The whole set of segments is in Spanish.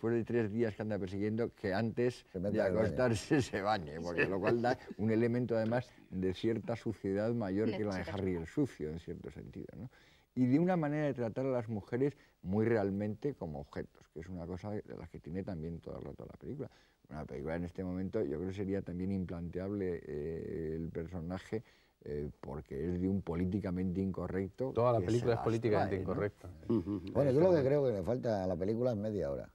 después de 3 días que anda persiguiendo, que antes de acostarse se bañe, porque lo cual da un elemento además de cierta suciedad mayor que la de Harry el sucio, en cierto sentido, ¿no? Y de una manera de tratar a las mujeres muy realmente como objetos, que es una cosa de las que tiene también todo el rato la película. Una película en este momento yo creo que sería también implanteable el personaje porque es de un políticamente incorrecto. Toda la película es políticamente incorrecta. Bueno, yo lo que creo que le falta a la película es media hora.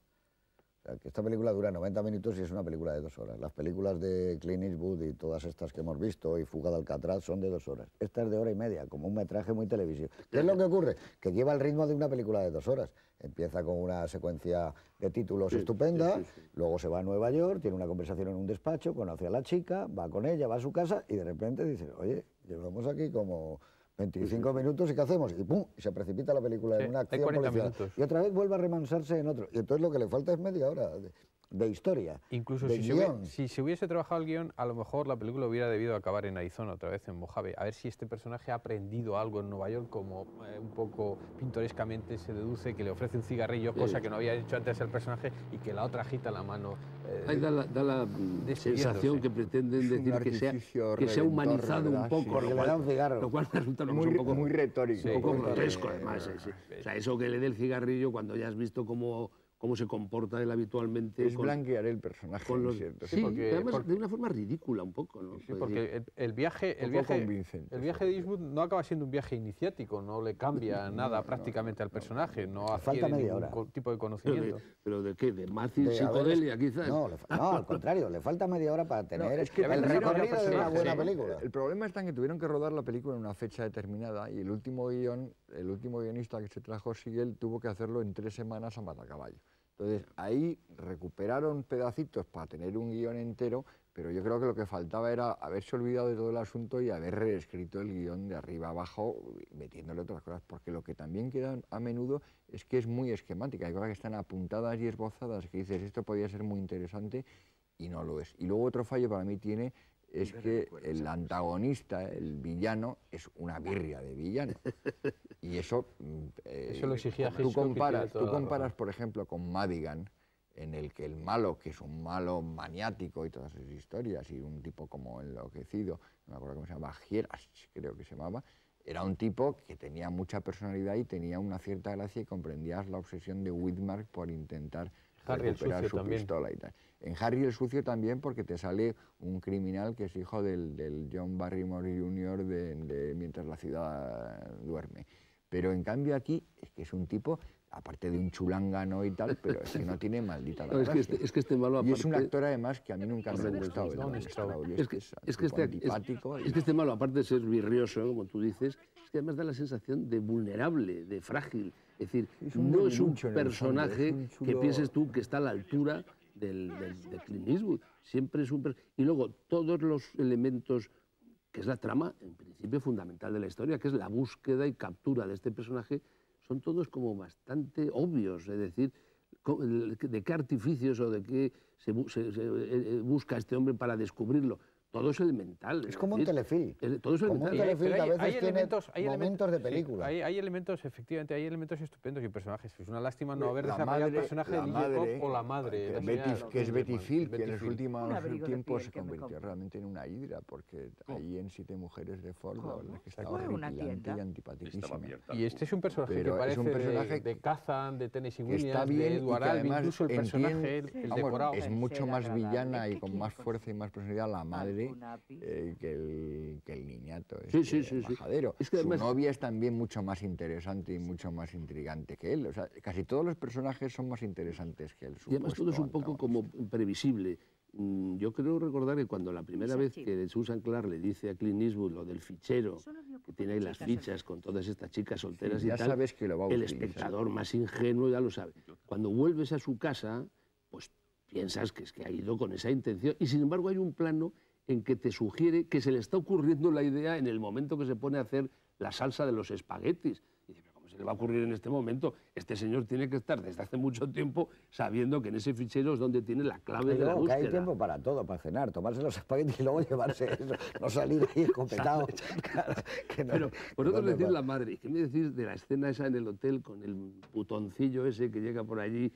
O sea, que esta película dura 90 minutos y es una película de 2 horas. Las películas de Clint Eastwood y todas estas que hemos visto, y Fuga de Alcatraz, son de 2 horas. Esta es de 1 h 30, como un metraje muy televisivo. ¿Qué es lo que ocurre? Que lleva el ritmo de una película de 2 horas. Empieza con una secuencia de títulos estupenda, luego se va a Nueva York, tiene una conversación en un despacho, conoce a la chica, va con ella, va a su casa y de repente dice, oye, llevamos aquí como 25 minutos y ¿qué hacemos? Y ¡pum! Y se precipita la película en una acción policial. Y otra vez vuelve a remansarse en otro. Y entonces lo que le falta es media hora de historia, incluso de guión. si se hubiese trabajado el guión, a lo mejor la película hubiera debido acabar en Arizona, otra vez en Mojave. A ver si este personaje ha aprendido algo en Nueva York, como un poco pintorescamente se deduce que le ofrece un cigarrillo, cosa que no había hecho antes el personaje, y que la otra agita la mano. Ahí da la sensación que pretenden decir que se ha humanizado un poco, lo cual resulta un poco muy retórico. Un poco grotesco, además. O sea, eso que le dé el cigarrillo cuando ya has visto cómo se comporta él habitualmente. Es blanquear el personaje, ¿cierto? Sí, porque, además de una forma ridícula un poco, ¿no? Sí, porque el viaje de Eastwood no acaba siendo un viaje iniciático, no le cambia nada prácticamente al personaje, no adquiere ningún tipo de conocimiento. ¿Pero de qué? ¿De Mazi psicodelia, quizás? No, al contrario, le falta media hora para tener el recorrido de una buena película. El problema está en que tuvieron que rodar la película en una fecha determinada y el último guionista que se trajo, Siegel, tuvo que hacerlo en 3 semanas a matacaballo. Entonces, ahí recuperaron pedacitos para tener un guión entero, pero yo creo que lo que faltaba era haberse olvidado de todo el asunto y haber reescrito el guión de arriba abajo, metiéndole otras cosas, porque lo que también queda a menudo es que es muy esquemática, hay cosas que están apuntadas y esbozadas, que dices, esto podría ser muy interesante, y no lo es. Y luego otro fallo para mí tiene es que el antagonista, el villano, es una birria de villano. Y eso lo exigía tú comparas, por ejemplo, con Madigan, en el que el malo, que es un malo maniático y todas esas historias, y un tipo como enloquecido, no me acuerdo cómo se llama, Gieras, creo que se llamaba, era un tipo que tenía mucha personalidad y tenía una cierta gracia y comprendías la obsesión de Widmark por intentar recuperar su pistola y tal. En Harry el Sucio también, porque te sale un criminal que es hijo del John Barrymore Jr. de Mientras la ciudad duerme. Pero en cambio aquí es que es un tipo, aparte de un chulángano y tal, pero es que no tiene maldita la gracia. Es que este malo aparte... Y es un actor además que a mí nunca me ha gustado. Es que este malo, aparte de ser virrioso, como tú dices, es que además da la sensación de vulnerable, de frágil. Es decir, no es un personaje que pienses tú que está a la altura de Clint Eastwood. Siempre es un... Y luego todos los elementos, que es la trama, en principio, fundamental de la historia, que es la búsqueda y captura de este personaje, son todos como bastante obvios. Es decir, de qué artificios o de qué se busca este hombre para descubrirlo. Todo es elemental. Es como un telefilm. Todo es elemental. Como un telefilm que a veces tiene momentos de película. Hay elementos, efectivamente, hay elementos estupendos y personajes. Es una lástima no haber desarrollado el personaje de Iggy Pop o la madre. Que es Betty Phil, que en los últimos tiempos se convirtió realmente en una hidra, porque ahí en 7 mujeres de Ford, la verdad es que estaba horripilante y antipaticísima. Y este es un personaje que parece de Kazan, de Tennessee Williams, de Edward Albee, incluso el personaje, el decorado. Es mucho más villana y con más fuerza y más personalidad la madre que el niñato, majadero. Es que además, su novia es también mucho más interesante y mucho más intrigante que él. O sea, casi todos los personajes son más interesantes que él. Y además todo es un poco como previsible. Yo creo recordar que cuando la primera vez que Susan Clark le dice a Clint Eastwood lo del fichero, que tiene ahí las fichas con todas estas chicas solteras y tal, sabes que lo va a el espectador más ingenuo ya lo sabe. Cuando vuelves a su casa, pues piensas que es que ha ido con esa intención, y sin embargo hay un plano en que te sugiere que se le está ocurriendo la idea en el momento que se pone a hacer la salsa de los espaguetis. Y dice, pero ¿cómo se le va a ocurrir en este momento. Este señor tiene que estar desde hace mucho tiempo sabiendo que en ese fichero es donde tiene la clave de la búsqueda. Que hay tiempo para todo, para cenar, tomarse los espaguetis y luego llevarse eso, no salir ahí escopetado. Claro, que no, pero vosotros decís la madre, ¿qué me decís de la escena esa en el hotel con el putoncillo ese que llega por allí,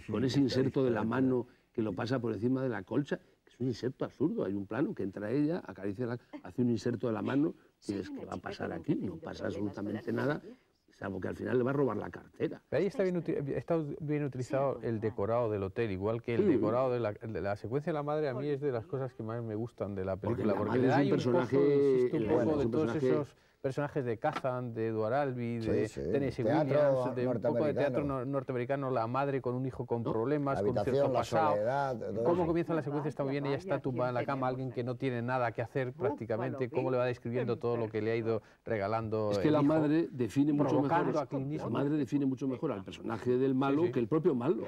con ese inserto de la mano que lo pasa por encima de la colcha? Es un inserto absurdo, hay un plano que entra ella, acaricia, hace un inserto de la mano y es que va a pasar aquí, no pasa absolutamente nada, salvo que al final le va a robar la cartera. Pero ahí está bien utilizado el decorado del hotel, igual que el decorado de la secuencia de la madre. A mí es de las cosas que más me gustan de la película, porque le da un personaje de todos esos personajes de Kazan, de Edward Albee, de Tennessee Williams, de un poco de teatro norteamericano, la madre con un hijo con problemas, con cierto pasado. Cómo comienza la secuencia está muy bien, ella está tumbada en la cama, alguien que no tiene nada que hacer prácticamente, cómo le va describiendo todo lo que le ha ido regalando. Es que la madre define mucho mejor, la madre define mucho mejor al personaje del malo que el propio malo.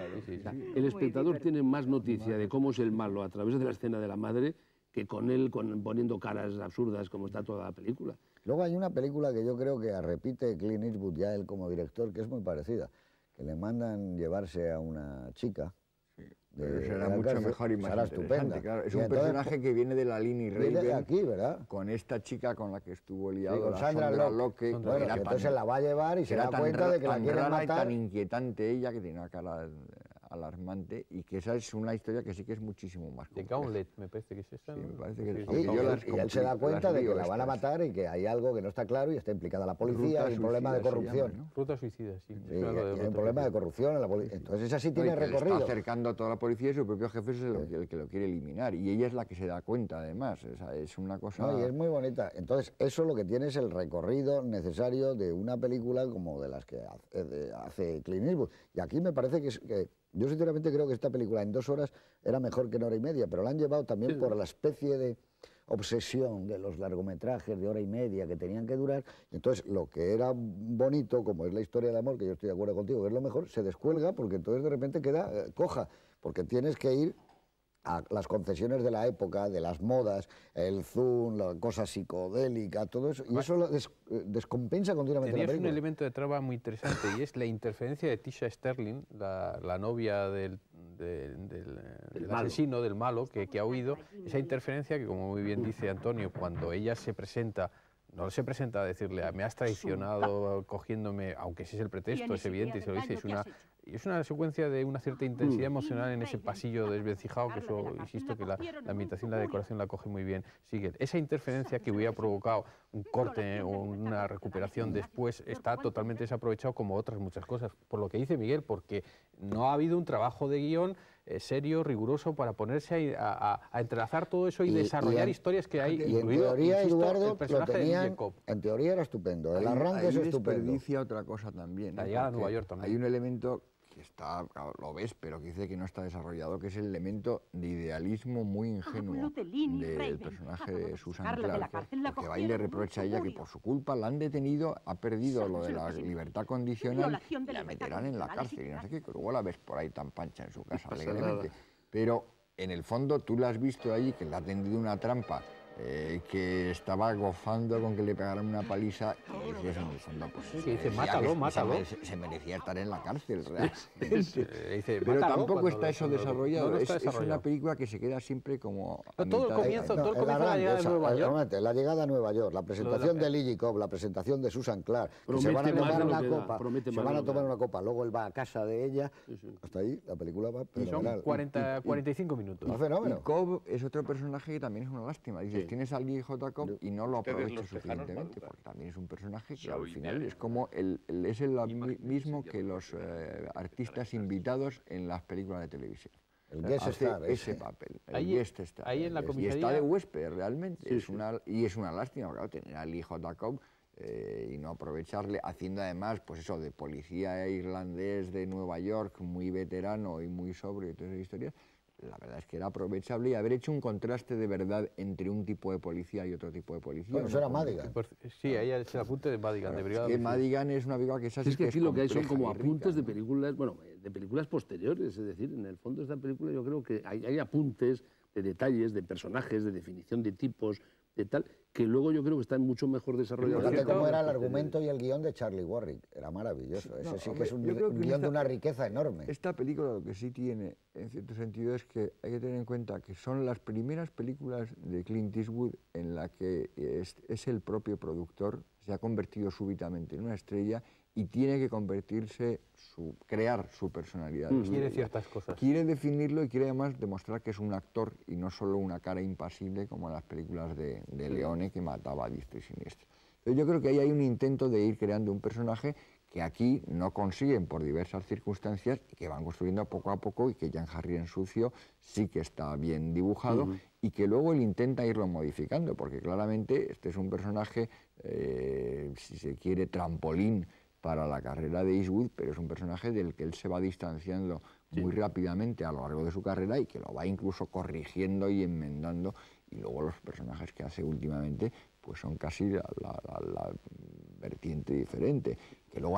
El espectador tiene más noticia de cómo es el malo a través de la escena de la madre que con él poniendo caras absurdas como está toda la película. Luego hay una película que yo creo que repite Clint Eastwood ya él como director, que es muy parecida, que le mandan llevarse a una chica. Pero será mucho mejor y más interesante, claro. Es un personaje que viene de la Lini Raven, aquí, ¿verdad? Con esta chica con la que estuvo liado, con Sandra Locke. Bueno, entonces se la va a llevar y se da cuenta de que la quieren matar. Y tan inquietante ella, que tiene una cara alarmante, y que esa es una historia que sí que es muchísimo más compleja. De Gauntlet, me parece que es esa. Sí, me parece que sí. Y él se da cuenta de que la van a matar y que hay algo que no está claro y está implicada la policía, hay un problema de corrupción. Ruta suicida, sí. Hay un problema de corrupción en la policía. Entonces esa sí tiene recorrido. Está acercando a toda la policía y su propio jefe es el que lo quiere eliminar. Y ella es la que se da cuenta, además. Es una cosa... No, y es muy bonita. Entonces eso lo que tiene es el recorrido necesario de una película como de las que hace Clint Eastwood. Y aquí me parece que yo sinceramente creo que esta película en 2 horas era mejor que en 1 hora y media, pero la han llevado también por la especie de obsesión de los largometrajes de 1 hora y media que tenían que durar. Entonces lo que era bonito, como es la historia de amor, que yo estoy de acuerdo contigo, que es lo mejor, se descuelga porque entonces de repente queda coja, porque tienes que ir a las concesiones de la época, de las modas, el zoom, la cosa psicodélica, todo eso, y eso lo descompensa continuamente la película. Tenías un elemento de trama muy interesante y es la interferencia de Tisha Sterling, la novia del asesino, del malo, que ha huido. Esa interferencia que, como muy bien dice Antonio, cuando ella se presenta, no se presenta a decirle, me has traicionado cogiéndome, aunque ese es el pretexto, es evidente, y se lo dice, es una secuencia de una cierta intensidad emocional en ese pasillo desvencijado, que eso, insisto, que la ambientación y la decoración la coge muy bien. Sigue. Esa interferencia que hubiera provocado un corte o una recuperación después está totalmente desaprovechado, como otras muchas cosas, por lo que dice Miguel, porque no ha habido un trabajo de guión serio, riguroso, para ponerse a entrelazar todo eso y desarrollar historias que hay. Y en teoría, Eduardo, lo tenían, en teoría era estupendo, el arranque es estupendo. Desperdicia otra cosa también. La llegada a Nueva York también. Hay un elemento que está, claro, lo ves, pero que dice que no está desarrollado, que es el elemento de idealismo muy ingenuo del personaje de Susan Clark, que va y le reprocha a ella que por su culpa la han detenido, ha perdido lo de la libertad condicional y la meterán en la cárcel y no sé qué, que luego la ves por ahí tan pancha en su casa alegremente. Pero en el fondo tú la has visto allí, que le ha tendido una trampa, que estaba gozando con que le pegaran una paliza, y dices, en el fondo, pues dice, mátalo, mátalo. Se merecía estar en la cárcel, realmente. Dice, pero tampoco está eso desarrollado. No es una película que se queda siempre como... todo el comienzo de la llegada a Nueva York. La llegada a Nueva York, la presentación de Lily Cobb, la presentación de Susan Clark, que se van a tomar una copa, luego él va a casa de ella, hasta ahí la película va... Y son 45 minutos. Un fenómeno. Y Cobb es otro personaje que también es una lástima. Dices, tienes a Lee J. Cobb y no lo aprovechas suficientemente, porque también es un personaje que al final es como el mismo que los artistas invitados en las películas de televisión. El guest star, ese papel, el ahí, guest star. Ahí en la comisaría... Y está de huésped, realmente. Y es una lástima, claro, tener a Lee J. Cobb y no aprovecharle, haciendo además, pues eso, de policía irlandés de Nueva York, muy veterano y muy sobrio y todas esas historias. La verdad es que era aprovechable y haber hecho un contraste de verdad entre un tipo de policía y otro tipo de policía. Bueno, eso era Madigan. Sí, ahí es el apunte de Madigan, de Brigada. Que Madigan es una película que es así. Es que aquí lo que hay son como apuntes de películas, bueno, de películas posteriores, es decir, en el fondo de esta película yo creo que hay apuntes de detalles, de personajes, de definición de tipos, de tal, que luego yo creo que están mucho mejor desarrollados. Fíjate cómo era el argumento y el guión de Charlie Warwick, era maravilloso. Ese sí que es un guión de una riqueza enorme. Esta película lo que sí tiene, en cierto sentido, es que hay que tener en cuenta que son las primeras películas de Clint Eastwood en la que es el propio productor, se ha convertido súbitamente en una estrella y tiene que convertirse, crear su personalidad. Quiere ciertas cosas. Quiere definirlo y quiere además demostrar que es un actor y no solo una cara impasible como en las películas de Leone, que mataba a diestro y siniestro. Entonces yo creo que ahí hay un intento de ir creando un personaje que aquí no consiguen por diversas circunstancias y que van construyendo poco a poco, y que Jan Harry en Sucio sí que está bien dibujado, y que luego él intenta irlo modificando, porque claramente este es un personaje, si se quiere, trampolín para la carrera de Eastwood, pero es un personaje del que él se va distanciando muy rápidamente a lo largo de su carrera y que lo va incluso corrigiendo y enmendando, y luego los personajes que hace últimamente pues son casi la vertiente diferente, que luego